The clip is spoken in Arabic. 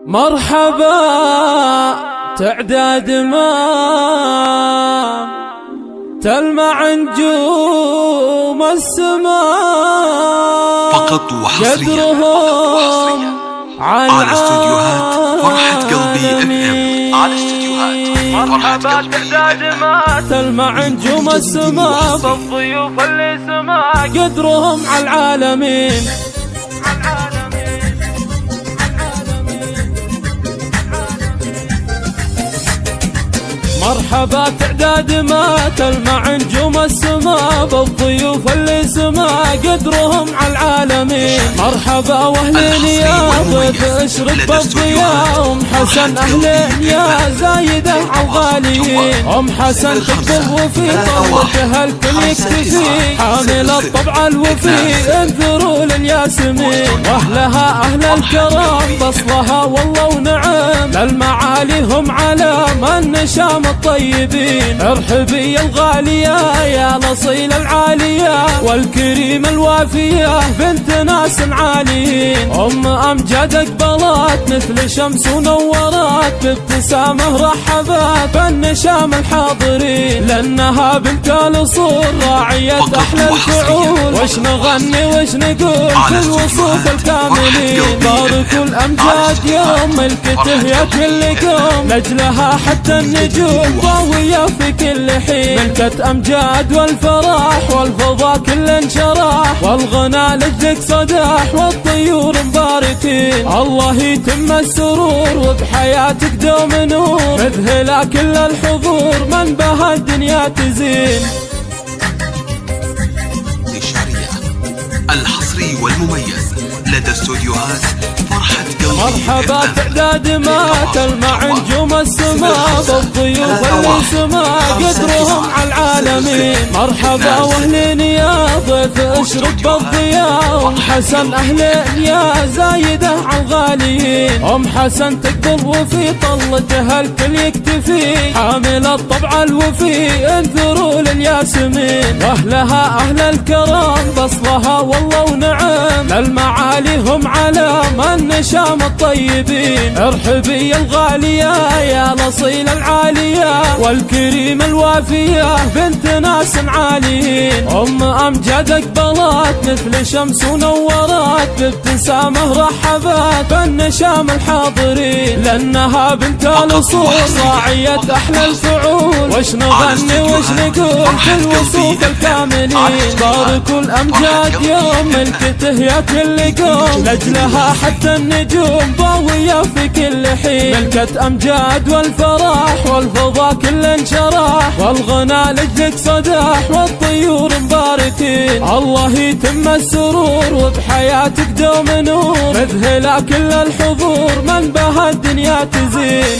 مرحبا تعداد ما تلمع نجوم السماء فقط وحصريا على استوديوهات فرحة قلبي FM. على استوديوهات مرحبا تعداد ما تلمع نجوم السماء بالضيوف اللي سما قدرهم على العالمين. مرحبا تعداد ما تلمع نجوم السماء بالضيوف اللي سما قدرهم على العالمين. مرحبا واهلين يا ضيف اشرب بالضياء، ام حسن اهلين يا زايده عالغاليين. ام حسن تقبض وفي طلتها الكل يكتفي، حامل الطبع الوفي انذروا للياسمين. واهلها اهل الكرم بصلها والله ونعم، للمعالي هم علام النشام الطيبين. ارحبي الغالية يا الأصيل العالية والكريم الوافية بنت ناس عاليين. أم أمجد أقبلت مثل شمس ونورت، بابتسامة رحبت بالنشام الحاضرين. لأنها بنت الأصول راعية أحلى الفعول، وش نغني وش نقول في الوصوف الكاملين. باركوا الأمجاد يوم ملكته يا كل قوم، لجلها حتى النجوم ضاوية في كل حين. ملكة أمجاد والفرح والفضاء كل انشراح، والغنى لجلك صداح والطيور مباركين. الله يتم السرور وبحياتك دوم نور، مذهلة كل الحضور من بها الدنيا تزين. نشارية الحصري والمميز لدى استوديوهات فرحة قلبي. مرحبا تعداد ما تلمع نجوم السماء بالضيوف اللي سما قدرهم على العالمين. مرحبا واهلين يا ضيف اشرب بالضياء، ام حسن اهلين يا زايده عالغاليين. ام حسن تقبض وفي طلتها الكل يكتفي، حامل الطبع الوفي انذروا للياسمين. واهلها اهل الكرم بصلها والله ونعم، للمعالي هم علام النشام الطيبين. ارحبي الغالية يا الأصيل العالية والكريم الوافية بنت ناس عاليين. أم أمجد أقبلت مثل شمس ونورت، بابتسامة رحبت بالنشام الحاضرين. لأنها بنت الأصول راعية أحلى الفعول، وش نغني وش نقول في الوصوف الكاملين. باركوا الأمجاد يوم ملكته يا كل قوم، لجلها حتى النجوم ضاوية في كل حين. ملكة أمجاد والفرح والفضاء كل انشراح، والغنى لجلك صداح والطيور مباركين. الله يتم السرور وبحياتك دوم نور، مذهلة كل الحضور من بها الدنيا تزين.